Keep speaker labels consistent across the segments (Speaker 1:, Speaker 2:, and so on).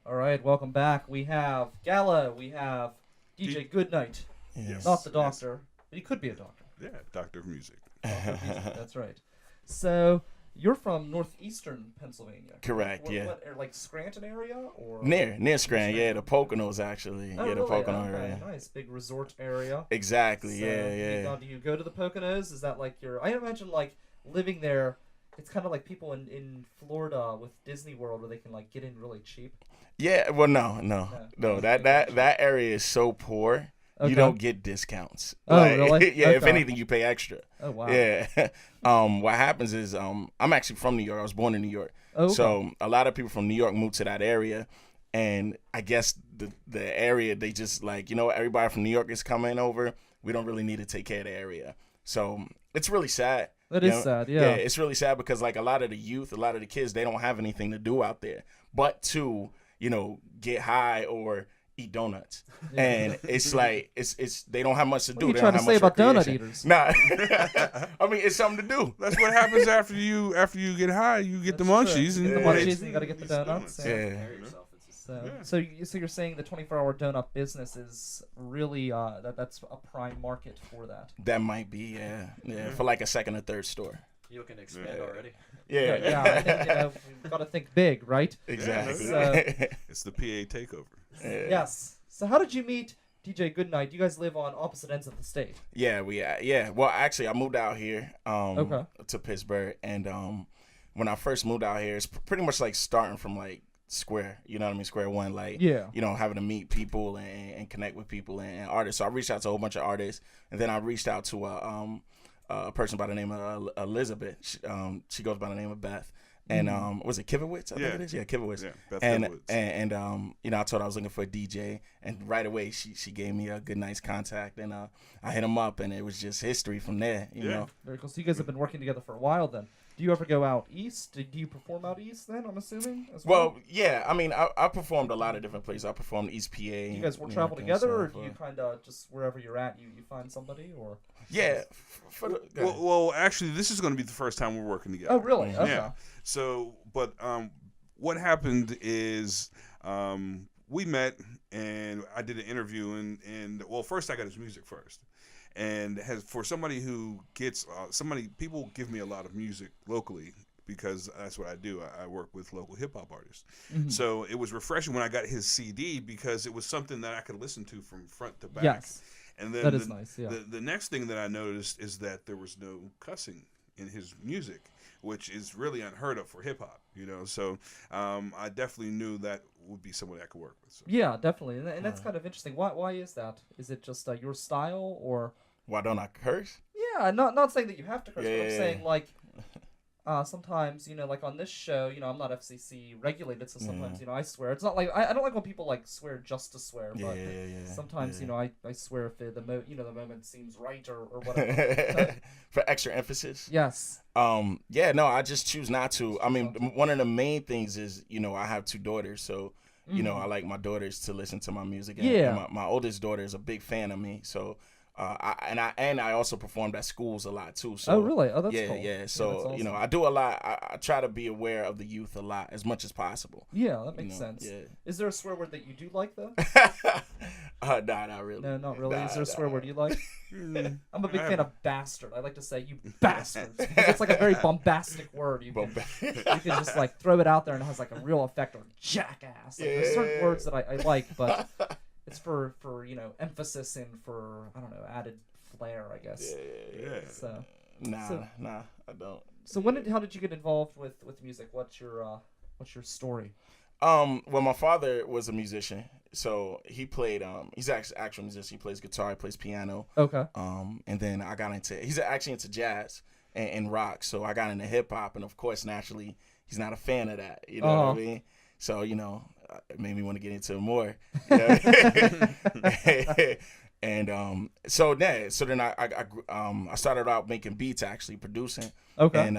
Speaker 1: All right, welcome back. We have Gallo. We have DJ GoodNight.
Speaker 2: Yes.
Speaker 1: Not the doctor, but he could be a doctor.
Speaker 3: Yeah, Doctor of Music.
Speaker 1: Doctor of music, that's right. So you're from northeastern Pennsylvania.
Speaker 2: Correct. Yeah.
Speaker 1: Like Scranton area or
Speaker 2: Near Scranton. Yeah, the Poconos actually.
Speaker 1: Oh,
Speaker 2: yeah, the
Speaker 1: really?
Speaker 2: Pocono
Speaker 1: Okay,
Speaker 2: area.
Speaker 1: nice big resort area.
Speaker 2: Exactly.
Speaker 1: So,
Speaker 2: Yeah.
Speaker 1: Do you go to the Poconos? Is that like your? I imagine like living there. It's kind of like people in Florida with Disney World where they can like get in really cheap.
Speaker 2: Yeah. Well, no. That area is so poor.
Speaker 1: Okay.
Speaker 2: You don't get discounts.
Speaker 1: Oh, really?
Speaker 2: Yeah. If
Speaker 1: Okay.
Speaker 2: anything, you pay extra.
Speaker 1: Oh wow.
Speaker 2: Yeah. What happens is I'm actually from New York. I was born in New York.
Speaker 1: Oh, okay.
Speaker 2: So a lot of people from New York moved to that area, and I guess the area they just like everybody from New York is coming over. We don't really need to take care of the area. So it's really sad.
Speaker 1: That is sad. Yeah.
Speaker 2: Yeah, it's really sad because like a lot of the youth, a lot of the kids, they don't have anything to do out there but to get high or eat donuts.
Speaker 1: Yeah.
Speaker 2: And it's like it's they don't have much to do.
Speaker 1: What are you
Speaker 2: They
Speaker 1: trying
Speaker 2: don't
Speaker 1: to
Speaker 2: have
Speaker 1: say
Speaker 2: much
Speaker 1: about donut
Speaker 2: recreation.
Speaker 1: eaters?
Speaker 2: Nah. I mean, it's something to do.
Speaker 3: That's what happens after you get high. You get the
Speaker 1: That's true.
Speaker 3: munchies.
Speaker 1: You get the
Speaker 2: Yeah.
Speaker 1: munchies, and you got to get the donuts.
Speaker 2: Yeah.
Speaker 1: So you're saying the 24-hour donut business is really that's a prime market for that.
Speaker 2: That might be, yeah, for like a second or third store.
Speaker 4: You looking to expand already?
Speaker 2: Yeah.
Speaker 1: Yeah. I think we've got to think big, right?
Speaker 2: Exactly.
Speaker 3: It's the PA takeover.
Speaker 2: Yeah.
Speaker 1: Yes. So how did you meet DJ GoodNight? You guys live on opposite ends of the state.
Speaker 2: Yeah, Well, actually, I moved out here to Pittsburgh, and when I first moved out here, it's pretty much like starting from like square one, like having to meet people and connect with people and artists. So I reached out to a whole bunch of artists, and then I reached out to a person by the name of Elizabeth. She goes by the name of Beth. And was it Kivowitz? I think it is. Yeah, Kivowitz.
Speaker 3: Yeah, Beth
Speaker 2: and
Speaker 3: Kivowitz.
Speaker 2: I told her I was looking for a DJ, and right away she gave me a GoodNight's contact, and I hit him up, and it was just history from there. You know.
Speaker 1: Very cool. So you guys have been working together for a while then. Do you ever go out east? Do you perform out east then, I'm assuming? As
Speaker 2: well, yeah. I mean, I performed a lot of different places. I performed East PA.
Speaker 1: Do you guys will travel together, or do you kind of just wherever you're at, you find somebody, or?
Speaker 2: Yeah.
Speaker 3: Well, actually, this is going to be the first time we're working together.
Speaker 1: Oh, really? Okay.
Speaker 3: Yeah. So, but what happened is we met, and I did an interview, and well, first I got his music first. And for somebody who gets people give me a lot of music locally because that's what I do. I work with local hip hop artists. Mm-hmm. So it was refreshing when I got his CD because it was something that I could listen to from front to back.
Speaker 1: Yes.
Speaker 3: And then
Speaker 1: that is nice. Yeah.
Speaker 3: The next thing that I noticed is that there was no cussing in his music, which is really unheard of for hip hop. So I definitely knew that would be somebody I could work with. So.
Speaker 1: Yeah, definitely, and that's kind of interesting. Why is that? Is it just your style, or
Speaker 2: why don't I curse?
Speaker 1: Yeah, not saying that you have to curse, but I'm saying like sometimes like on this show, I'm not FCC regulated, so sometimes I swear. It's not like I don't like when people like swear just to swear, but sometimes I swear if the moment seems right or whatever.
Speaker 2: For extra emphasis.
Speaker 1: Yes.
Speaker 2: I just choose not to. I mean, one of the main things is I have two daughters, so I like my daughters to listen to my music. And my oldest daughter is a big fan of me, so. I also performed at schools a lot too. So,
Speaker 1: oh really? Oh, that's cool.
Speaker 2: Yeah. So
Speaker 1: awesome.
Speaker 2: I do a lot. I try to be aware of the youth a lot as much as possible.
Speaker 1: Yeah, that makes sense.
Speaker 2: Yeah.
Speaker 1: Is there a swear word that you do like though?
Speaker 2: Nah, not really.
Speaker 1: No, not really. Is there a swear word you like? I'm a big fan of bastard. I like to say you bastards. It's like a very bombastic word. You can just like throw it out there and it has like a real effect. Or jackass. Like, there's certain words that I like, but. It's for emphasis and for I don't know added flair, I guess.
Speaker 2: Yeah.
Speaker 1: So
Speaker 2: nah, I don't.
Speaker 1: So how did you get involved with music? What's your story?
Speaker 2: Well, my father was a musician, so he played. He's actually an actual musician. He plays guitar, he plays piano.
Speaker 1: Okay.
Speaker 2: And then I got into. He's actually into jazz and rock, so I got into hip hop, and of course, naturally, he's not a fan of that. You know what I mean? So it made me want to get into it more. And so then I started out making beats, actually producing.
Speaker 1: Okay.
Speaker 2: And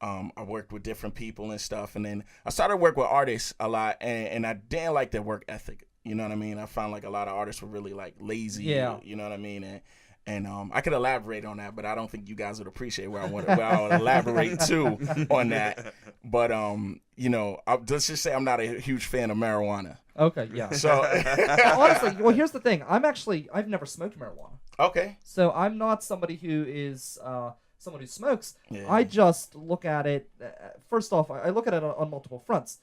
Speaker 2: I worked with different people and stuff, and then I started work with artists a lot, and I didn't like their work ethic. You know what I mean? I found like a lot of artists were really like lazy.
Speaker 1: Yeah.
Speaker 2: You know what I mean? And I could elaborate on that, but I don't think you guys would appreciate where I'll elaborate too on that. But you know, let's just say I'm not a huge fan of marijuana.
Speaker 1: Okay, yeah.
Speaker 2: So
Speaker 1: honestly, well, here's the thing. I've never smoked marijuana.
Speaker 2: Okay.
Speaker 1: So I'm not somebody who is someone who smokes.
Speaker 2: Yeah.
Speaker 1: I just look at it. First off, I look at it on multiple fronts.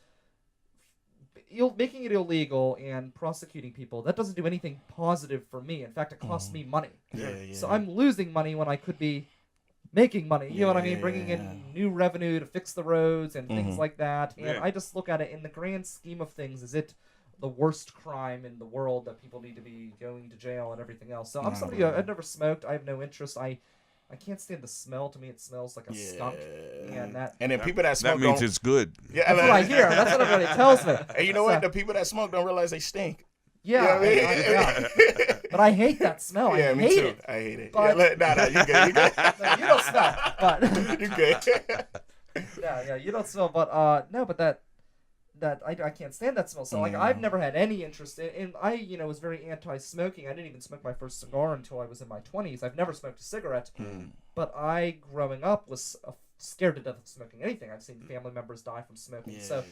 Speaker 1: Making it illegal and prosecuting people, that doesn't do anything positive for me. In fact, it costs me money.
Speaker 2: Yeah.
Speaker 1: So I'm losing money when I could be making money. You know what I mean? Bringing in new revenue to fix the roads and things like that. And I just look at it in the grand scheme of things. Is it the worst crime in the world that people need to be going to jail and everything else? So I'm somebody I've never smoked. I have no interest. I can't stand the smell. To me, it smells like a skunk. And
Speaker 2: then people that smoke,
Speaker 3: that means it's good.
Speaker 2: Yeah,
Speaker 1: that's what I hear. That's what everybody tells me.
Speaker 2: And you know what? The people that smoke don't realize they stink.
Speaker 1: Yeah,
Speaker 2: you know what I mean?
Speaker 1: But I hate that smell.
Speaker 2: Yeah,
Speaker 1: I
Speaker 2: me
Speaker 1: hate
Speaker 2: too.
Speaker 1: it.
Speaker 2: I hate it.
Speaker 1: But...
Speaker 2: No, you good. You good.
Speaker 1: No, you don't smell. But
Speaker 2: you good.
Speaker 1: Yeah, you don't smell. But no, but that I can't stand that smell. So like I've never had any interest in I was very anti-smoking. I didn't even smoke my first cigar until I was in my 20s. I've never smoked a cigarette. But I, growing up, was scared to death of smoking anything. I've seen family members die from smoking. So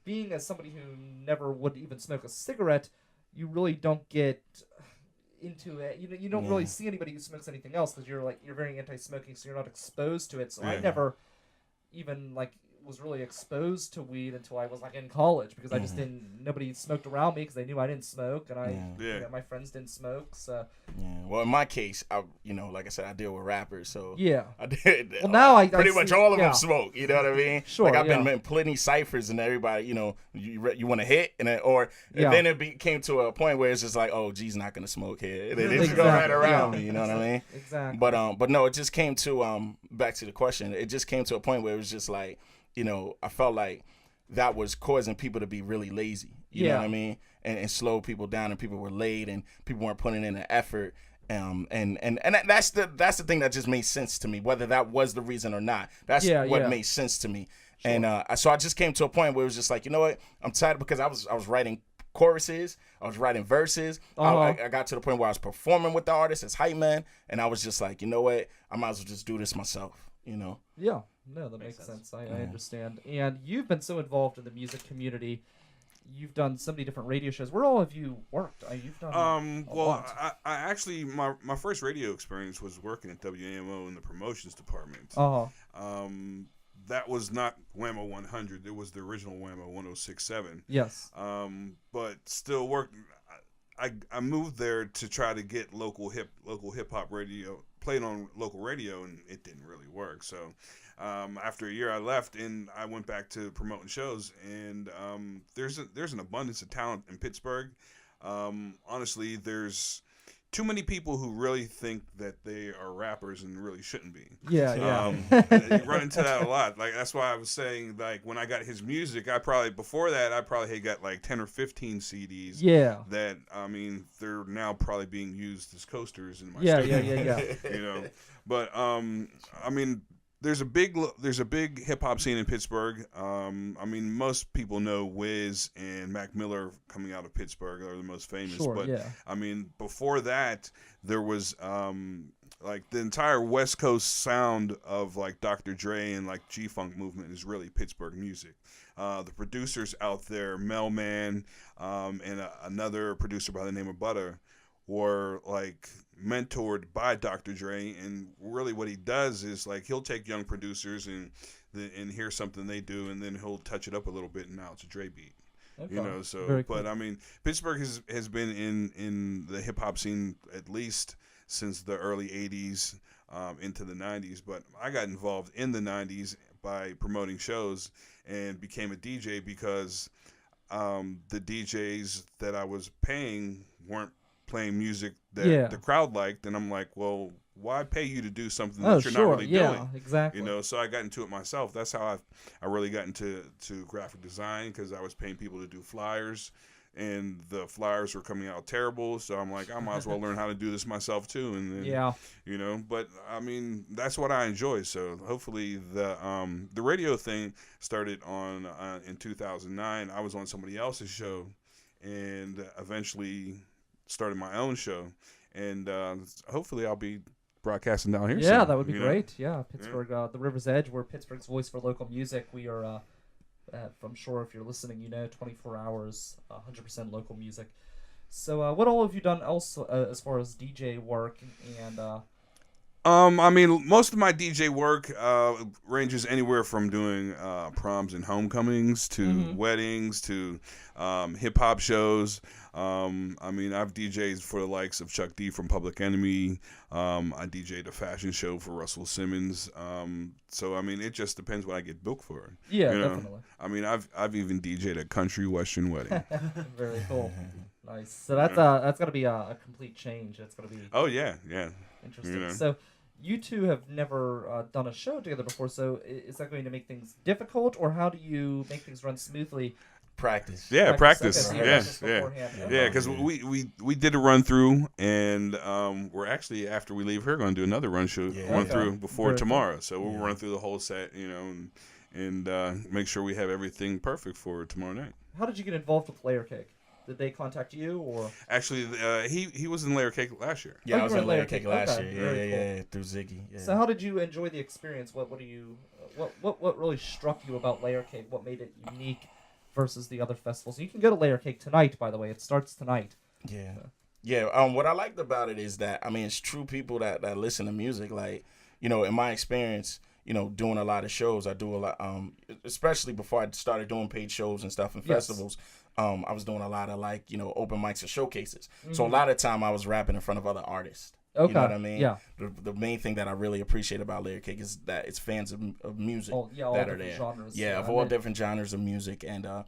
Speaker 1: being as somebody who never would even smoke a cigarette, you really don't get into it. You don't really see anybody who smokes anything else because you're very anti-smoking, so you're not exposed to it. So I never even was really exposed to weed until I was in college because I just nobody smoked around me because they knew I didn't smoke and my friends didn't smoke. So
Speaker 2: well, in my case, like I said, I deal with rappers, so
Speaker 1: I did. Well, now I
Speaker 2: pretty much all of them smoke. You know what I mean?
Speaker 1: Sure.
Speaker 2: Like I've been in plenty ciphers and everybody, you want to hit and then it came to a point where it's just like, oh, G's not gonna smoke here. They just go right around me. You know what I mean?
Speaker 1: Exactly.
Speaker 2: But no, it just came to back to the question. It just came to a point where it was just like, I felt like that was causing people to be really lazy. You know what I mean? And slow people down, and people were late, and people weren't putting in the effort. And that's the thing that just made sense to me, whether that was the reason or not. That's what made sense to me. Sure. And so I just came to a point where it was just like, you know what? I'm tired because I was writing choruses, I was writing verses. I got to the point where I was performing with the artists as hype man, and I was just like, you know what? I might as well just do this myself.
Speaker 1: Yeah. No, that makes sense. I understand. And you've been so involved in the music community. You've done so many different radio shows. Where all have you worked? You've done a lot.
Speaker 3: I actually my first radio experience was working at WAMO in the promotions department. That was not WAMO 100. It was the original WAMO 106.7.
Speaker 1: Yes.
Speaker 3: But still worked. I moved there to try to get local hip hop radio played on local radio, and it didn't really work. So after a year, I left and I went back to promoting shows. And there's an abundance of talent in Pittsburgh. Honestly, there's too many people who really think that they are rappers and really shouldn't be.
Speaker 1: Yeah.
Speaker 3: You run into that a lot. Like that's why I was saying, like when I got his music, before that I probably had got 10 or 15 CDs.
Speaker 1: Yeah.
Speaker 3: That they're now probably being used as coasters in my
Speaker 1: studio.
Speaker 3: Yeah. But there's a big hip hop scene in Pittsburgh. Most people know Wiz and Mac Miller coming out of Pittsburgh are the most famous.
Speaker 1: Sure,
Speaker 3: but
Speaker 1: yeah.
Speaker 3: Before that, there was the entire West Coast sound of Dr. Dre and G-Funk movement is really Pittsburgh music. The producers out there, Melman, and another producer by the name of Butter, were mentored by Dr. Dre, and really what he does is he'll take young producers and hear something they do, and then he'll touch it up a little bit, and now it's a Dre beat.
Speaker 1: Okay.
Speaker 3: So
Speaker 1: Very
Speaker 3: but
Speaker 1: cool.
Speaker 3: Pittsburgh has been in the hip hop scene at least since the early 80s into the 90s, but I got involved in the 90s by promoting shows and became a DJ because the DJs that I was paying weren't playing music that the crowd liked, and I'm like, well, why pay you to do something that you're not really doing?
Speaker 1: Exactly.
Speaker 3: So I got into it myself. That's how I really got into graphic design, because I was paying people to do flyers, and the flyers were coming out terrible. So I'm like, I might as well learn how to do this myself too. And then, but that's what I enjoy. So hopefully the radio thing started on in 2009. I was on somebody else's show, and eventually started my own show, and hopefully I'll be broadcasting down here.
Speaker 1: Yeah,
Speaker 3: soon,
Speaker 1: that would be
Speaker 3: you
Speaker 1: great. Yeah, Pittsburgh, the River's Edge. We're Pittsburgh's voice for local music. We are, I'm sure if you're listening, 24 hours, 100% local music. So, what all have you done else as far as DJ work and?
Speaker 3: I mean, most of my DJ work ranges anywhere from doing proms and homecomings to weddings to hip hop shows. I mean, I've DJed for the likes of Chuck D from Public Enemy. I DJed a fashion show for Russell Simmons. So I mean, it just depends what I get booked for.
Speaker 1: Yeah, definitely.
Speaker 3: I mean, I've even DJed a country western wedding.
Speaker 1: Very cool. Nice. So that's gonna be a complete change. It's gonna be.
Speaker 3: Oh yeah.
Speaker 1: Interesting. So. You two have never done a show together before, so is that going to make things difficult, or how do you make things run smoothly?
Speaker 2: Practice.
Speaker 3: Yeah, practice.
Speaker 1: Okay,
Speaker 3: Yeah, because we did a run through, and we're actually, after we leave here, going to do another run through before tomorrow. So we'll run through the whole set, and make sure we have everything perfect for tomorrow night.
Speaker 1: How did you get involved with Layer Cake? Did they contact you, or
Speaker 3: actually he was in Layer Cake last year?
Speaker 2: Yeah, I was in Layer Cake last year. Yeah, through Ziggy. Yeah.
Speaker 1: So how did you enjoy the experience? What really struck you about Layer Cake? What made it unique versus the other festivals? You can go to Layer Cake tonight, by the way. It starts tonight.
Speaker 2: Yeah. Yeah. What I liked about it is that it's true people that listen to music. Like, in my experience, doing a lot of shows, I do a lot. Especially before I started doing paid shows and stuff and festivals. I was doing a lot of open mics and showcases. So a lot of time I was rapping in front of other artists. Okay. You know what I mean? Yeah. The main thing that I really appreciate about Layer Cake is that it's fans of music that are there. Genres, of all different genres of music, and the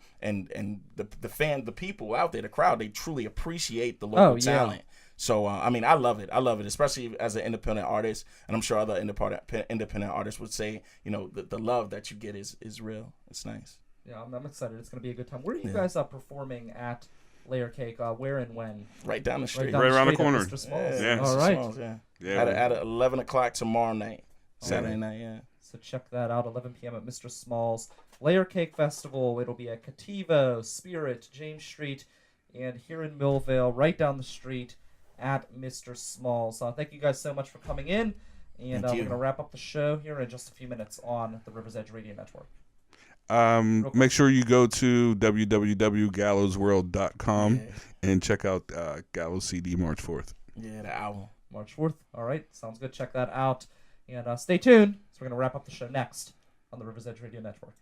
Speaker 2: people out there, the crowd, they truly appreciate the local talent. So I love it. I love it, especially as an independent artist, and I'm sure other independent artists would say, the love that you get is real. It's nice.
Speaker 1: Yeah, I'm excited. It's going to be a good time. Where are you guys performing at Layer Cake? Where and when?
Speaker 2: Right down the street.
Speaker 3: Right around the corner.
Speaker 1: Mr. Smalls.
Speaker 3: Yeah.
Speaker 1: All right.
Speaker 2: Smalls, at 11 o'clock tomorrow night. Saturday night, yeah.
Speaker 1: So check that out, 11 p.m. at Mr. Smalls. Layer Cake Festival. It'll be at Cativo, Spirit, James Street, and here in Millvale, right down the street at Mr. Smalls. Thank you guys so much for coming in. And we're going to wrap up the show here in just a few minutes on the River's Edge Radio Network.
Speaker 3: Make sure you go to www.gallosworld.com and check out Gallo's CD March 4th.
Speaker 2: Yeah, the album.
Speaker 1: March 4th. All right. Sounds good. Check that out. And stay tuned. So we're going to wrap up the show next on the River's Edge Radio Network.